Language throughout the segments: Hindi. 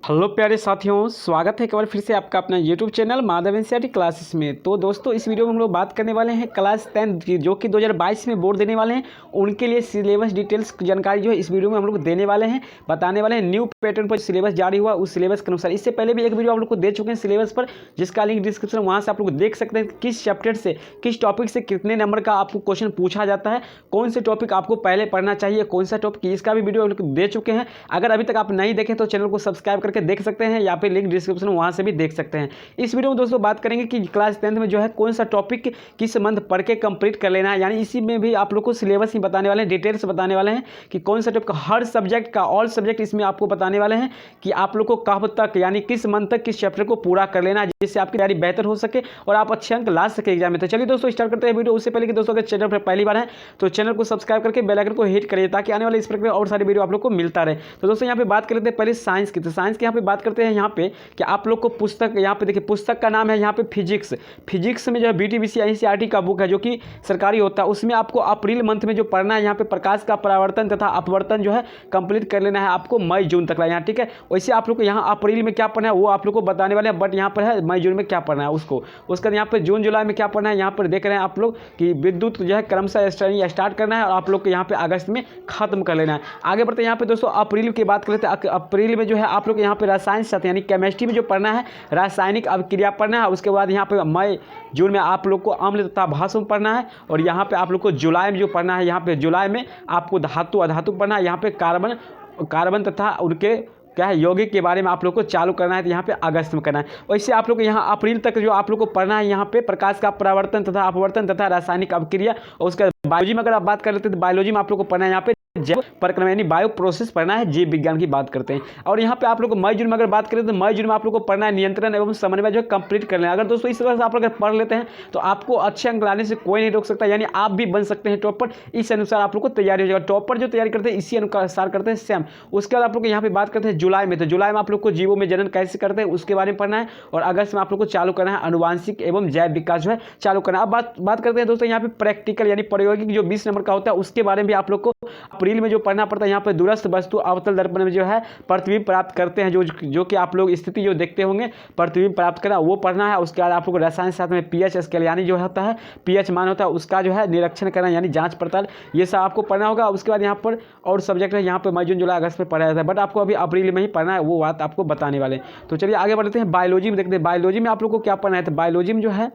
हेलो प्यारे साथियों, स्वागत है एक बार फिर से आपका अपना YouTube channel Madhav NCERT classes में। तो दोस्तों, इस वीडियो में हम लोग बात करने वाले हैं क्लास 10 की, जो कि 2022 में बोर्ड देने वाले हैं। उनके लिए सिलेबस डिटेल्स जानकारी जो है इस वीडियो में हम लोग देने वाले हैं, बताने वाले हैं। न्यू पैटर्न पर सिलेबस जारी हुआ उस सिलेबस के अनुसार इससे पहले भी एक वीडियो आप लोग को दे चुके हैं सिलेबस पर, जिसका लिंक डिस्क्रिप्शन, वहाँ से आप लोग देख सकते हैं किस चैप्टर से, किस टॉपिक से कितने नंबर का आपको क्वेश्चन पूछा जाता है, कौन से टॉपिक आपको पहले पढ़ना चाहिए, कौन सा टॉपिक, इसका भी वीडियो दे चुके हैं। अगर अभी तक आप नहीं देखें तो चैनल को सब्सक्राइब करके देख सकते हैं, यहाँ पे लिंक डिस्क्रिप्शन, वहाँ से भी देख सकते हैं। इस वीडियो में दोस्तों बात करेंगे कि क्लास 10 में जो है कौन सा टॉपिक किस मंथ पढ़ के कंप्लीट कर लेना है। यानी इसी में भी आप लोग को सिलेबस ही बताने वाले हैं, डिटेल्स बताने वाले हैं कि कौन सा टॉपिक, हर सब्जेक्ट का, ऑल सब्जेक्ट इसमें आपको बताने वाले हैं कि आप लोग को कब तक, यानी किस मंथ तक किस चैप्टर को पूरा कर लेना है, जिससे आपकी तैयारी बेहतर हो सके और आप अच्छे अंक ला सके एग्जाम में। तो चलिए दोस्तों स्टार्ट करते हैं वीडियो। उससे पहले कि दोस्तों अगर चैनल पर पहली बार है तो चैनल को सब्सक्राइब करके बेल आइकन को हिट करिए, ताकि आने वाले इस प्रकार और सारी वीडियो आप लोग को मिलता रहे। तो दोस्तों यहाँ पे बात कर लेते हैं पहले साइंस की। तो साइंस की यहाँ पे बात करते हैं यहाँ पे कि आप लोग को पुस्तक, यहाँ पे देखिए पुस्तक का नाम है यहाँ पे फिजिक्स में जो है बीटीबीसी एनसीईआरटी का बुक है जो कि सरकारी होता है। उसमें आपको अप्रैल मंथ में जो पढ़ना है, यहाँ पे प्रकाश का परावर्तन तथा अपवर्तन जो है कंप्लीट कर लेना है आपको मई जून तक यहाँ, ठीक है। वैसे आप लोग को यहाँ अप्रैल में क्या पढ़ना है वो आप लोग को बताने वाले हैं, बट यहाँ पर है मई जून में क्या पढ़ना है उसको। उसका यहाँ पर जून जुलाई में क्या पढ़ना है यहाँ पर देख रहे हैं आप लोग कि विद्युत जो है क्रमशः स्टार्ट करना है और आप लोग को यहाँ पे अगस्त में खत्म कर लेना है। आगे बढ़ते हैं यहाँ पे दोस्तों अप्रैल की बात कर लेते हैं। अप्रैल में जो है आप लोग यहाँ पे रसायन शास्त्र यानी केमिस्ट्री में जो पढ़ना है, रासायनिक अभिक्रिया पढ़ना है। उसके बाद यहाँ पे मई जून में आप लोग को अम्ल तथा भाष्म पढ़ना है। और यहाँ पे आप लोग को जुलाई में जो पढ़ना है, यहाँ पे जुलाई में आपको धातु अधातु पढ़ना है। यहाँ पे कार्बन तथा उनके क्या है यौगिक के बारे में आप लोग को चालू करना है, तो यहाँ पे अगस्त में करना है। वैसे आप लोग यहाँ अप्रैल तक जो आप लोग को पढ़ना है, यहाँ पे प्रकाश का परावर्तन तथा अपवर्तन तथा रासायनिक अभिक्रिया। और उसका बायोलॉजी में अगर आप बात कर लेते हैं तो बायोलॉजी में आप लोग को पढ़ना है यहाँ पे जैव प्रक्रम यानी बायो प्रोसेस पढ़ना है, जीव विज्ञान की बात करते हैं। और यहाँ पे आप लोग को मई जून में अगर बात करें तो मई जून में आप लोग को पढ़ना है नियंत्रण एवं समन्वय जो है कंप्लीट कर लेना है। अगर दोस्तों इस तरह से आप लोग पढ़ लेते हैं तो आपको अच्छे अंक लाने से कोई नहीं रोक सकता, यानी आप भी बन सकते हैं टॉपर। इस अनुसार आप लोग को तैयारी हो जाएगा। टॉपर जो तैयारी करते हैं इसी अनुसार करते हैं सेम। उसके बाद आप लोग यहाँ पे बात करते हैं जुलाई में। तो जुलाई में आप लोग को जीवों में जनन कैसे करते हैं उसके बारे में पढ़ना है। और अगस्त में आप लोग को चालू करना है अनुवांशिक एवं जैव विकास जो है चालू करना है। अब बात करते हैं दोस्तों यहाँ पे प्रैक्टिकल यानी प्रायोगिक जो 20 नंबर का होता है उसके बारे में भी आप लोग को अप्रैल में जो पढ़ना पड़ता है। यहाँ पे दूरस्थ वस्तु अवतल दर्पण में जो है प्रतिबिंब प्राप्त करते हैं, जो कि आप लोग स्थिति जो देखते होंगे प्रतिबिंब प्राप्त करना वो पढ़ना है। उसके बाद आप लोग को रसायन शास्त्र में पीएच स्केल यानी जो होता है पीएच मान होता है उसका जो है निरीक्षण करना यानी जांच पड़ताल, ये सब आपको पढ़ना होगा। उसके बाद यहाँ पर और सब्जेक्ट है यहाँ पे मई जून जुलाई अगस्त में पढ़ा जाता है, बट आपको अभी अप्रैल में ही पढ़ना है, वो बात आपको बताने वाले। तो चलिए आगे बढ़ते हैं। बायोलॉजी में देखते हैं बायोलॉजी में आप लोग को क्या पढ़ना है। तो बायोलॉजी में जो है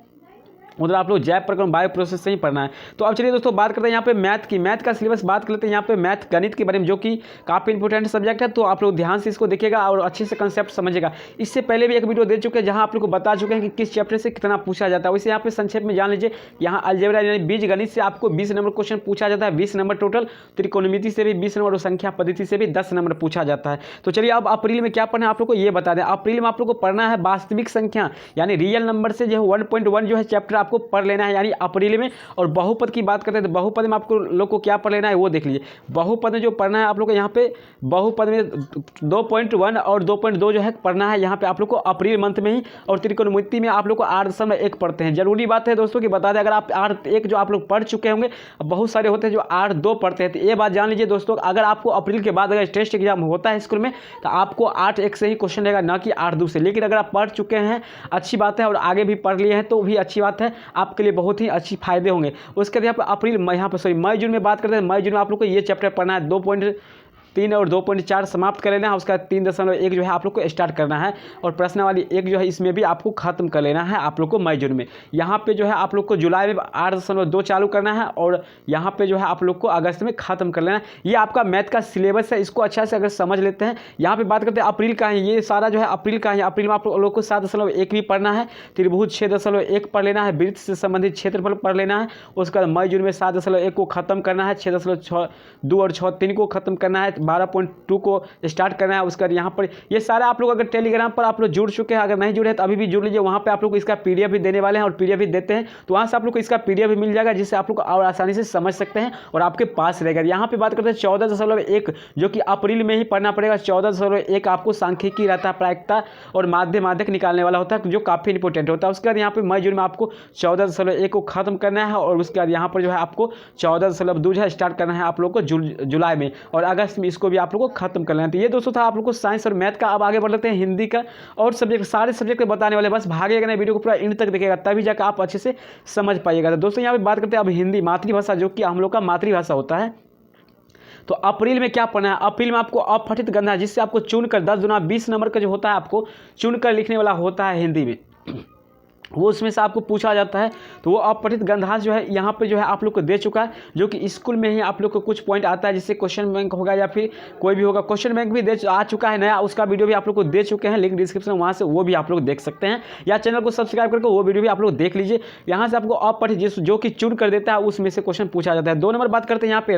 उधर आप लोग जैव प्रक्रम बायो प्रोसेस से ही पढ़ना है। तो अब चलिए दोस्तों बात करते हैं यहाँ पे मैथ की। मैथ का सिलेबस बात कर लेते हैं यहाँ पे मैथ गणित के बारे में, जो कि काफ़ी इंपॉर्टेंट सब्जेक्ट है। तो आप लोग ध्यान से इसको देखिएगा और अच्छे से कंसेप्ट समझिएगा। इससे पहले भी एक वीडियो दे चुके हैं जहाँ आप लोग को बता चुके हैं कि किस चैप्टर से कितना पूछा जाता है। वैसे यहाँ पे संक्षेप में जान लीजिए, यहाँ अलजेब्रा यानी बीज गणित से आपको 20 नंबर क्वेश्चन पूछा जाता है, 20 नंबर टोटल। त्रिकोणमिति से भी 20 नंबर और संख्या पद्धति से भी 10 नंबर पूछा जाता है। तो चलिए अब अप्रैल में क्या पढ़ना है आप लोग को ये बता दें। अप्रैल में आप लोग को पढ़ना है वास्तविक संख्या यानी रियल नंबर से जो 1.1 जो है चैप्टर आपको पढ़ लेना है अप्रैल में। और बहुपद की बात करते हैं तो बहुपद में आपको लोग को क्या पढ़ लेना है वो देख लीजिए। बहुपद में जो पढ़ना है आप लोग को यहाँ पे बहुपद में 2.1 और 2.2 जो है पढ़ना है यहाँ पे आप लोग को अप्रैल मंथ में ही। और त्रिकोणमिति में आप लोग को 8.1 पढ़ते हैं। जरूरी बात है दोस्तों कि बता दें, अगर आप 8.1 जो आप लोग पढ़ चुके होंगे, बहुत सारे होते हैं जो 8.2 पढ़ते हैं। तो ये बात जान लीजिए दोस्तों, अगर आपको अप्रैल के बाद अगर टेस्ट एग्जाम होता है स्कूल में तो आपको 8.1 से ही क्वेश्चन रहेगा, ना कि 8.2 से। लेकिन अगर आप पढ़ चुके हैं अच्छी बात है और आगे भी पढ़ लिए हैं तो भी अच्छी बात है, आपके लिए बहुत ही अच्छी फायदे होंगे। उसके बाद यहाँ पर अप्रैल मई जून में बात करते हैं। मई जून में आप लोग को ये चैप्टर पढ़ना है 2.3 और 2.4 समाप्त कर लेना है। उसका 3.1 जो है आप लोग को स्टार्ट करना है। और प्रश्नावली 1 जो है इसमें भी आपको खत्म कर लेना है आप लोग को मई जून में। यहाँ पे जो है आप लोग को जुलाई में 8.2 चालू करना है और यहाँ पे जो है आप लोग को अगस्त में खत्म कर लेना है। ये आपका मैथ का सिलेबस है, इसको अच्छा से अगर समझ लेते हैं। यहाँ पे बात करते हैं अप्रैल का है, ये सारा जो है अप्रैल का है। अप्रैल में आप लोग को 7.1 भी पढ़ना है, त्रिभुज 6.1 पढ़ लेना है, वृत्त से संबंधित क्षेत्रफल पढ़ लेना है। उसके बाद मई जून में 7.1 को खत्म करना है, 6.2 और 6.3 को खत्म करना है, 12.2 को स्टार्ट करना है। उसका यहाँ पर ये सारा आप लोग अगर टेलीग्राम पर आप लोग जुड़ चुके हैं, अगर नहीं जुड़े तो अभी भी जुड़ लीजिए। वहाँ पे आप लोग इसका पीडीएफ भी देने वाले हैं और पीडीएफ भी देते हैं, तो वहाँ से आप लोग को इसका पीडीएफ भी मिल जाएगा, जिससे आप लोग और आसानी से समझ सकते हैं और आपके पास रहेगा। यहाँ पे बात करते हैं 14.1 जो कि अप्रैल में ही पढ़ना पड़ेगा। 14.1 आपको सांख्यिकी रहता है, प्रायिकता और माध्यक निकालने वाला होता है, जो काफ़ी इंपॉर्टेंट होता है। उसके बाद यहाँ पे मई जून में आपको 14.1 को खत्म करना है और उसके बाद यहाँ पर जो है आपको 14.2 जो है स्टार्ट करना है आप लोग को जुलाई में। और अगस्त में इसको भी आप लोग को खत्म कर लेना। तो ये दोस्तों था आप लोग को साइंस और मैथ का। अब आगे बढ़ लेते हैं हिंदी का और सब्जेक्ट, सारे सब्जेक्ट बताने वाले, बस भागेगा नहीं, वीडियो को पूरा एंड तक देखिएगा तभी जाकर आप अच्छे से समझ पाइएगा। तो दोस्तों यहाँ पे बात करते हैं अब हिंदी मातृभाषा, जो कि हम लोग का मातृभाषा होता है। तो अप्रैल में क्या पढ़ना है? अप्रैल में आपको अपठित गंधा, जिससे आपको चुनकर 10 गुना 20 नंबर का जो होता है आपको चुनकर लिखने वाला होता है हिंदी में, वो उसमें से आपको पूछा जाता है। तो वो अपठित गंधास जो है यहाँ पे जो है आप लोग को दे चुका है, जो कि स्कूल में ही आप लोग को कुछ पॉइंट आता है, जिससे क्वेश्चन बैंक होगा या फिर कोई भी होगा। क्वेश्चन बैंक भी आ चुका है नया, उसका वीडियो भी आप लोग को दे चुके हैं, लिंक डिस्क्रिप्शन में, वहाँ से वो भी आप लोग देख सकते हैं, या चैनल को सब्सक्राइब करके वो वीडियो भी आप लोग देख लीजिए। यहाँ से आपको अपठित जो कि चुन कर देता है उसमें से क्वेश्चन पूछा जाता है। 2 नंबर बात करते हैं यहाँ पे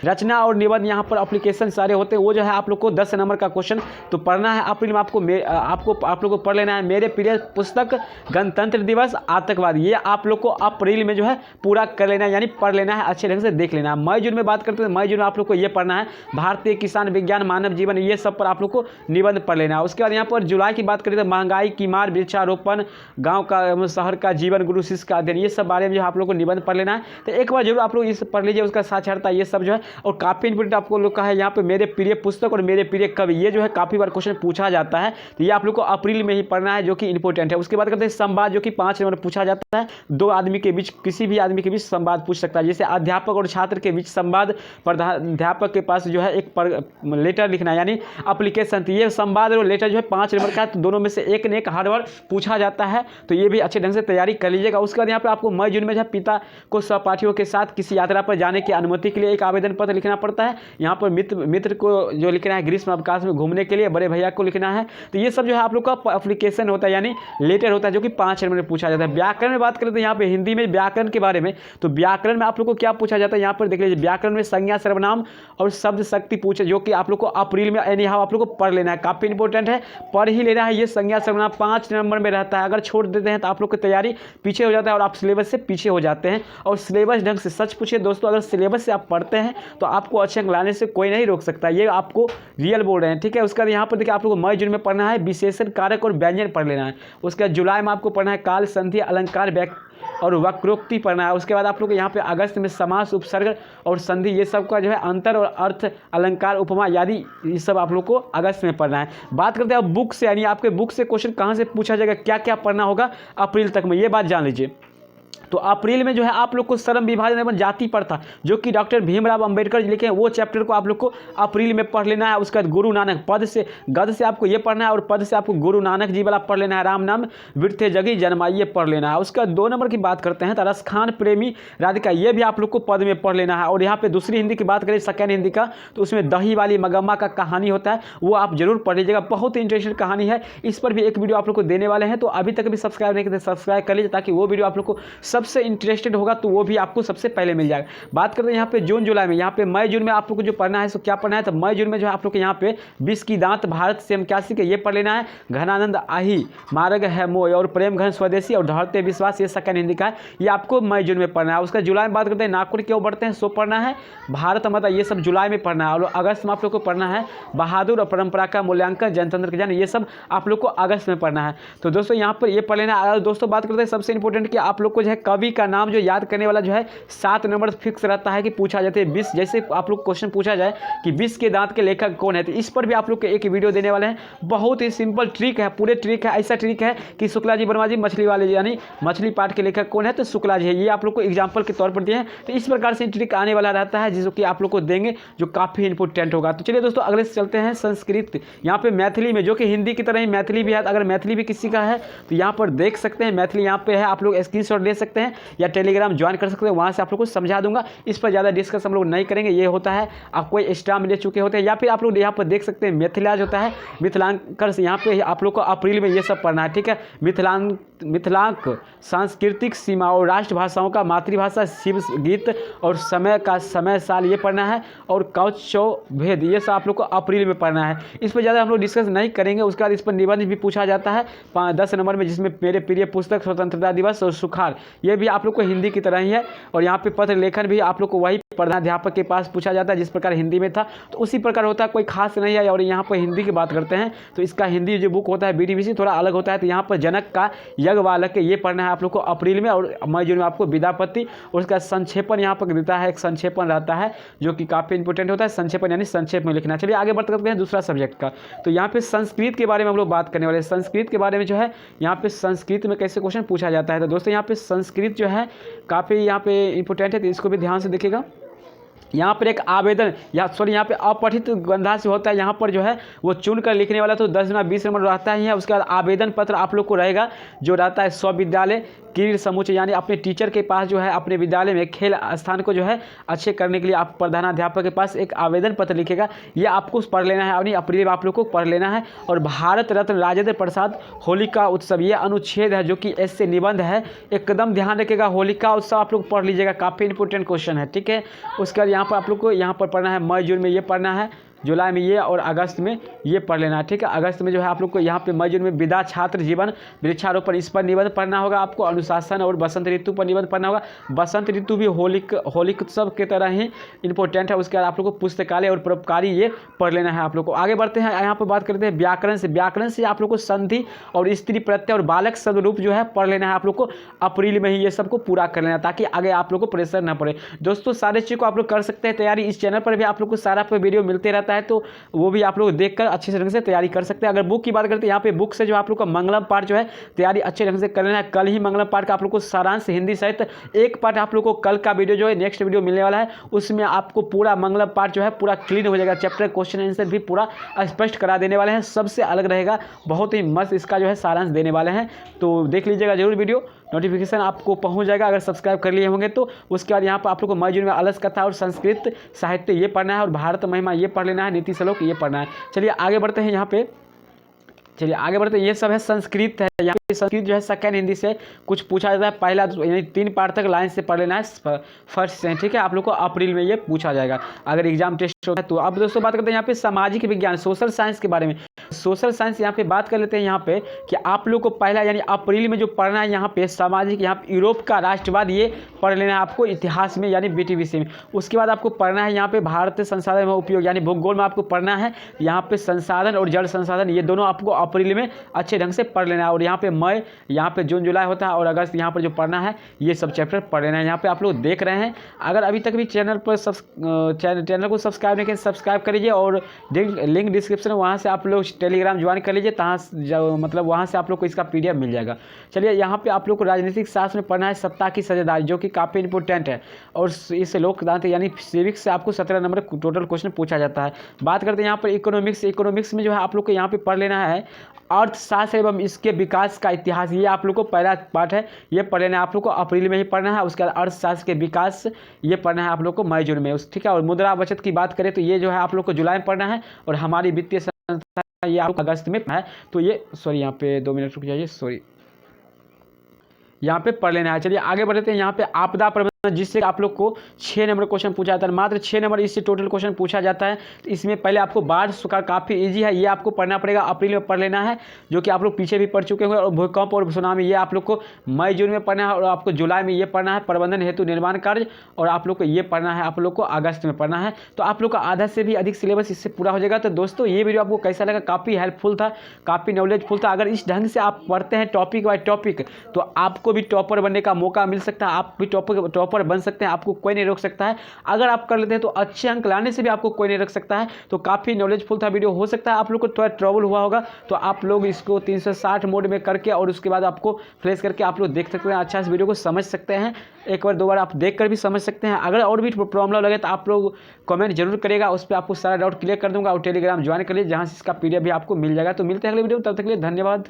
रचना और निबंध। यहाँ पर एप्लीकेशन सारे होते हैं, वो जो है आप लोग को 10 नंबर का क्वेश्चन तो पढ़ना है अप्रैल में। आप लोग को पढ़ लेना है मेरे प्रिय पुस्तक, गणतंत्र दिवस, आतंकवाद, ये आप लोग को अप्रैल में जो है पूरा कर लेना है, यानी पढ़ लेना है, अच्छे ढंग से देख लेना है। मई जून में बात करते हैं, मई जून में आप लोग को ये पढ़ना है भारतीय किसान विज्ञान, मानव जीवन, ये सब पर आप लोग को निबंध पढ़ लेना है। उसके बाद यहाँ पर जुलाई की बात करें तो महंगाई की मार, वृक्षारोपण, गाँव का शहर का जीवन, गुरु शिष्य का अध्ययन, ये सब बारे में जो आप लोग को निबंध पढ़ लेना है। तो एक बार जरूर आप लोग इस पढ़ लीजिए, उसका साक्षरता ये सब जो है। और काफ़ी इंपोर्टेंट आपको लोग का है यहाँ पे मेरे प्रिय पुस्तक और मेरे प्रिय कवि, ये जो है काफ़ी बार क्वेश्चन पूछा जाता है, तो ये आप लोग को अप्रैल में ही पढ़ना है, जो कि इंपॉर्टेंट है। उसके बाद करते हैं संवाद, जो कि 5 नंबर पूछा जाता है। 2 आदमी के बीच, किसी भी आदमी के बीच संवाद पूछ सकता है, जैसे अध्यापक और छात्र के बीच संवाद, प्रधानाध्यापक के पास जो है एक लेटर लिखना है, यानी एप्लीकेशन। तो ये संवाद और लेटर जो है 5 नंबर का, तो दोनों में से एक ने एक हर बार पूछा जाता है, तो ये भी अच्छे ढंग से तैयारी कर लीजिएगा। उसके बाद यहाँ पे आपको मई जून में जो है पिता को सहपाठियों के साथ किसी यात्रा पर जाने की अनुमति के लिए एक आवेदन पत्र लिखना पड़ता है। यहाँ पर मित्र को जो लिखना है ग्रीष्म अवकाश में घूमने के लिए, बड़े भैया को लिखना है। तो ये सब जो है आप लोग का एप्लीकेशन होता है, यानी लेटर होता है, जो कि 5 नंबर में पूछा जाता है। व्याकरण में बात करें तो यहाँ पे हिंदी में व्याकरण के बारे में, तो व्याकरण में आप लोग को क्या पूछा जाता है यहाँ पर देख लीजिए। व्याकरण में संज्ञा, सर्वनाम और शब्द शक्ति पूछे, जो कि आप लोग को अप्रैल में एनी हाउ आप लोग को पढ़ लेना है, काफ़ी इंपॉर्टेंट है, पढ़ ही लेना है। ये संज्ञा सर्वनाम 5 नंबर में रहता है, अगर छोड़ देते हैं तो आप लोग की तैयारी पीछे हो जाता है और आप सिलेबस से पीछे हो जाते हैं। और सिलेबस ढंग से सच पूछिए दोस्तों, अगर सिलेबस से आप पढ़ते हैं तो आपको अच्छे अंक लाने से कोई नहीं रोक सकता, ये आपको रियल बोल रहे हैं, ठीक है। उसके बाद यहाँ पर देखिए आप लोग को मई जून में पढ़ना है विशेषण, कारक और व्यंजन पढ़ लेना है। उसके बाद जुलाई में आपको पढ़ना है काल, संधि, अलंकार और वक्रोक्ति पढ़ना है। उसके बाद आप लोग को यहाँ पे अगस्त में समास, उपसर्ग और संधि, ये सब का जो है अंतर और अर्थ, अलंकार, उपमा आदि, ये सब आप लोग को अगस्त में पढ़ना है। बात करते हैं अब बुक से, यानी आपके बुक से क्वेश्चन कहाँ से पूछा जाएगा, क्या क्या पढ़ना होगा अप्रैल तक में, ये बात जान लीजिए। तो अप्रैल में जो है आप लोग को श्रम विभाजन एवं जाति प्रथा, जो कि डॉक्टर भीमराव अंबेडकर जी लिखे हैं, वो चैप्टर को आप लोग को अप्रैल में पढ़ लेना है। उसके बाद गुरु नानक, गद से आपको ये पढ़ना है और पद से आपको गुरु नानक जी वाला पढ़ लेना है। राम नाम वृथे जगी जन्माइए पढ़ लेना है। उसका 2 नंबर की बात करते हैं तो रसखान प्रेमी राधिका, ये भी आप लोग को पद में पढ़ लेना है। और यहाँ पे दूसरी हिंदी की बात करें, सेकेंड हिंदी का, तो उसमें दही वाली मगम्मा का कहानी होता है, वो आप जरूर पढ़ लीजिएगा, बहुत ही इंटरेस्टिंग कहानी है। इस पर भी एक वीडियो आप लोग को देने वाले हैं, तो अभी तक भी सब्सक्राइब नहीं करते सब्सक्राइब कर लीजिए, ताकि वो वीडियो आप लोग को सबसे इंटरेस्टेड होगा तो वो भी आपको सबसे पहले मिल जाएगा। बात करते हैं यहाँ पे जून जुलाई में, यहाँ पे मई जून में आप लोग को जो पढ़ना है सो क्या पढ़ना है, तो मई जून में जो है आप लोग के यहाँ पे 20 की दांत, भारत से हम क्या सीखे, ये पढ़ लेना है। घनानंद आही, मार्ग है मोय और प्रेम घन स्वदेशी और ढलते विश्वास, ये सेकंड हिंदी का है, ये आपको मई जून में पढ़ना है। उसका जुलाई में बात करते हैं नागपुर क्यों बढ़ते हैं सो पढ़ना है। भारत माता, ये सब जुलाई में पढ़ना है। और अगस्त में आप लोग को पढ़ना है बहादुर और परंपरा का मूल्यांकन, जनतंत्र के ज्ञान, ये सब आप लोग को अगस्त में पढ़ना है। तो दोस्तों यहाँ पर ये पढ़ लेना है। दोस्तों बात करते हैं सबसे इंपॉर्टेंट कि आप लोग को जो है कवि का नाम जो याद करने वाला जो है 7 नंबर फिक्स रहता है कि पूछा जाता है। 20 जैसे आप लोग क्वेश्चन पूछा जाए कि 20 के दांत के लेखक कौन है, तो इस पर भी आप लोग को एक वीडियो देने वाले हैं। बहुत ही सिंपल ट्रिक है, पूरे ट्रिक है, ऐसा ट्रिक है कि शुक्ला जी वर्मा जी मछली वाले, यानी मछली पाठ के लेखक कौन है, तो शुक्ला जी है, ये आप लोग को एग्जाम्पल के तौर पर दिए हैं। तो इस प्रकार से ट्रिक आने वाला रहता है, जिसको कि आप लोग को देंगे, जो काफ़ी इंपॉर्टेंट होगा। तो चलिए दोस्तों अगले से चलते हैं संस्कृत। यहाँ पे मैथिली में, जो कि हिंदी की तरह ही मैथिली भी है, अगर मैथिली भी किसी का है तो यहाँ पर देख सकते हैं, मैथिली यहाँ पे है, आप लोग स्क्रीनशॉट ले सकते हैं या टेलीग्राम ज्वाइन कर सकते हैं, वहाँ से आप लोग को समझा दूंगा। इस पर ज़्यादा डिस्कस हम लोग नहीं करेंगे। ये होता है आप कोई एक्स्ट्रा में ले चुके होते हैं, या फिर आप लोग यहाँ पर देख सकते हैं मिथिलाज होता है, मिथिलांकर से यहाँ पे आप लोग को अप्रैल में ये सब पढ़ना है, ठीक है। मिथिलांक सांस्कृतिक सीमा और राष्ट्रभाषाओं का मातृभाषा, शिव गीत और समय का समय साल, ये पढ़ना है। और कौशो भेद, ये सब आप लोग को अप्रैल में पढ़ना है। इस पर ज़्यादा हम लोग डिस्कस नहीं करेंगे। उसके बाद इस पर निबंध भी पूछा जाता है 10 नंबर में, जिसमें मेरे प्रिय पुस्तक, स्वतंत्रता दिवस और सुखार, ये भी आप लोग को हिंदी की तरह ही है। और यहाँ पे पत्र लेखन भी आप लोग को वही प्रधानाध्यापक के पास पूछा जाता है, जिस प्रकार हिंदी में था तो उसी प्रकार होता है, कोई खास नहीं है। और यहाँ पर हिंदी की बात करते हैं तो इसका हिंदी जो बुक होता है BDVC थोड़ा अलग होता है। तो यहाँ पर जनक का यज्ञवाल्क्य ये पढ़ना है आप लोग को अप्रैल में, और मई जून में आपको विद्यापति, और उसका संक्षेपण यहाँ पर देता है, एक संक्षेपण रहता है जो कि काफ़ी इंपॉर्टेंट होता है। संक्षेपण यानी संक्षेप में लिखना। चलिए आगे बढ़ करते हैं दूसरा सब्जेक्ट का। तो यहाँ पे संस्कृत के बारे में हम लोग बात करने वाले हैं। संस्कृत के बारे में जो है यहाँ पे संस्कृत में कैसे क्वेश्चन पूछा जाता है। तो दोस्तों यहाँ पे संस्कृत जो है काफ़ी यहाँ पे इंपॉर्टेंट है, तो इसको भी ध्यान से देखिएगा। यहाँ पर एक आवेदन या सॉरी यहाँ पे अपठित गंधा से होता है, यहाँ पर जो है वो चुन कर लिखने वाला तो 10 गुना 20 नंबर रहता ही है। उसके बाद आवेदन पत्र आप लोग को रहेगा जो रहता है स्वविद्यालय क्रीड़ समुच्चय, यानी अपने टीचर के पास जो है अपने विद्यालय में खेल स्थान को जो है अच्छे करने के लिए आप प्रधानाध्यापक के पास एक आवेदन पत्र लिखेगा, ये आपको पढ़ लेना है, अपनी अप्रैल में आप लोग को पढ़ लेना है। और भारत रत्न राजेंद्र प्रसाद होलिका उत्सव, ये अनुच्छेद है जो कि ऐसे निबंध है, एकदम ध्यान रखिएगा। होलिका उत्सव आप लोग पढ़ लीजिएगा, काफ़ी इंपॉर्टेंट क्वेश्चन है, ठीक है। उसके बाद यहाँ पर आप लोग को यहाँ पर पढ़ना है मई जून में ये पढ़ना है, जुलाई में ये, और अगस्त में ये पढ़ लेना है, ठीक है। अगस्त में जो है आप लोग को यहाँ पे मई जून में विदा छात्र जीवन वृक्षारोपण, इस पर निबंध पढ़ना होगा आपको। अनुशासन और बसंत ऋतु पर निबंध पढ़ना होगा। बसंत ऋतु भी होलिक उत्सव की तरह ही इंपॉर्टेंट है। उसके बाद आप लोग को पुस्तकालय और परोपकारी ये पढ़ लेना है आप लोग को। आगे बढ़ते हैं, यहाँ पर बात करते हैं व्याकरण से। व्याकरण से आप लोग को संधि और स्त्री प्रत्यय और बालक शब्द रूप जो है पढ़ लेना है आप लोग को। अप्रैल में ही ये सबको पूरा कर लेना ताकि आगे आप लोग को प्रेशर ना पड़े। दोस्तों सारे चीज़ को आप लोग कर सकते हैं तैयारी, इस चैनल पर भी आप लोग को सारा वीडियो मिलते रहता है, तो वो भी आप लोग देखकर अच्छे ढंग से तैयारी कर सकते हैं। अगर बुक की बात करते हैं, यहाँ पे बुक से जो आप लोग का मंगलम पाठ जो है तैयारी अच्छे ढंग से कर लेना है। कल ही मंगलम पाठ का आप लोग को सारांश हिंदी सहित एक पार्ट आप लोग को कल का वीडियो जो है नेक्स्ट वीडियो मिलने वाला है, उसमें आपको पूरा मंगलम पाठ जो है पूरा क्लीन हो जाएगा। चैप्टर क्वेश्चन आंसर भी पूरा स्पष्ट करा देने वाले हैं, सबसे अलग रहेगा, बहुत ही मस्त इसका जो है सारांश देने वाले हैं। तो देख लीजिएगा जरूर वीडियो, नोटिफिकेशन आपको पहुंच जाएगा अगर सब्सक्राइब कर लिए होंगे तो। उसके बाद यहाँ पर आप लोग को मई जून में अलस कथा और संस्कृत साहित्य ये पढ़ना है, और भारत महिमा ये पढ़ लेना है, नीति श्लोक ये पढ़ना है। चलिए आगे बढ़ते हैं यहाँ पे, चलिए आगे बढ़ते हैं। ये सब है संस्कृत है। यहाँ पे संस्कृत जो है सेकंड हिंदी से कुछ पूछा जाता है, पहला यानी 3 पार्ट तक लाइन से पढ़ लेना है फर्स्ट से, ठीक है। आप लोग को अप्रैल में ये पूछा जाएगा अगर एग्जाम टेस्ट होता है तो। अब दोस्तों बात करते हैं यहाँ पे सामाजिक विज्ञान सोशल साइंस के बारे में। सोशल साइंस यहाँ पे बात कर लेते हैं यहाँ पे कि आप लोग को पहला यानी अप्रैल में जो पढ़ना है यहाँ पे सामाजिक, यहाँ पे यूरोप का राष्ट्रवाद ये पढ़ लेना है आपको इतिहास में यानी बीटीबीसी में। उसके बाद आपको पढ़ना है यहाँ पे भारतीय संसाधन में उपयोग यानी भूगोल में आपको पढ़ना है यहाँ पे संसाधन और जल संसाधन, ये दोनों आपको अप्रैल में अच्छे ढंग से पढ़ लेना है। और यहाँ पे मई, यहाँ पे जून जुलाई होता है, और अगस्त यहाँ पर जो पढ़ना है ये सब चैप्टर पढ़ लेना है। यहाँ पे आप लोग देख रहे हैं, अगर अभी तक भी चैनल पर चैनल को सब्सक्राइब नहीं किया सब्सक्राइब कर लीजिए, और लिंक डिस्क्रिप्शन में वहाँ से आप लोग टेलीग्राम ज्वाइन कर लीजिए, मतलब वहाँ से आप लोग को इसका PDF मिल जाएगा। चलिए यहाँ पे आप लोग को राजनीतिक शास्त्र में पढ़ना है सत्ता की साझेदारी, जो कि काफ़ी इंपॉर्टेंट है, और इस लोकतंत्र यानी सिविक्स से आपको 17 नंबर टोटल क्वेश्चन पूछा जाता है। बात करते हैं यहाँ पर इकोनॉमिक्स में जो है आप लोग को यहाँ पे पढ़ लेना है अर्थशास्त्र एवं इसके विकास का इतिहास, ये आप लोग को पहला पार्ट है, ये पढ़ लेना है आप लोग को अप्रैल में ही पढ़ना है। उसके बाद अर्थशास्त्र के विकास ये पढ़ना है आप लोग को मई जून में, ठीक है। और मुद्रा बचत की बात करें तो ये जो है आप लोग को जुलाई में पढ़ना है, और हमारी वित्तीय संस्था ये आप अगस्त में है, तो ये सॉरी यहाँ पे 2 मिनट रुक जाइए, सॉरी यहाँ पे पढ़ लेना है। चलिए आगे बढ़ते हैं। यहाँ पे आपदा प्रबंधन, जिससे आप लोग को 6 नंबर क्वेश्चन पूछा जाता है, मात्र 6 नंबर इससे टोटल क्वेश्चन पूछा जाता है। तो इसमें पहले आपको बाढ़ सुखाड़ काफ़ी इजी है, ये आपको पढ़ना पड़ेगा, अप्रैल में पढ़ लेना है, जो कि आप लोग पीछे भी पढ़ चुके हैं। और भूकंप और सुनामी ये आप लोग को मई जून में पढ़ना है, और आपको जुलाई में ये पढ़ना है प्रबंधन हेतु निर्माण कार्य, और आप लोग को ये पढ़ना है आप लोग को अगस्त में पढ़ना है। तो आप लोग का आधा से भी अधिक सिलेबस इससे पूरा हो जाएगा। तो दोस्तों ये वीडियो आपको कैसा लगा, काफ़ी हेल्पफुल था, काफ़ी नॉलेजफुल था। अगर इस ढंग से आप पढ़ते हैं टॉपिक बाय टॉपिक तो आपको भी टॉपर बनने का मौका मिल सकता है, आप भी टॉपर बन सकते हैं, आपको कोई नहीं रोक सकता है। अगर आप कर लेते हैं तो अच्छे अंक लाने से भी आपको कोई नहीं रोक सकता है। तो काफ़ी नॉलेजफुल था वीडियो, हो सकता है आप लोग को थोड़ा ट्रबल हुआ होगा, तो आप लोग इसको 360 मोड में करके और उसके बाद आपको फ्लैश करके आप लोग देख सकते हैं, अच्छा इस वीडियो को समझ सकते हैं। एक बार 2 बार आप देख कर भी समझ सकते हैं। अगर और भी प्रॉब्लम लगे तो आप लोग कमेंट जरूर करेगा, उस पर आपको सारा डाउट क्लियर कर दूंगा, और टेलीग्राम ज्वाइन कर लीजिए जहाँ से इसका PDF भी आपको मिल जाएगा। तो मिलते हैं अगले वीडियो में, तब तक के लिए धन्यवाद।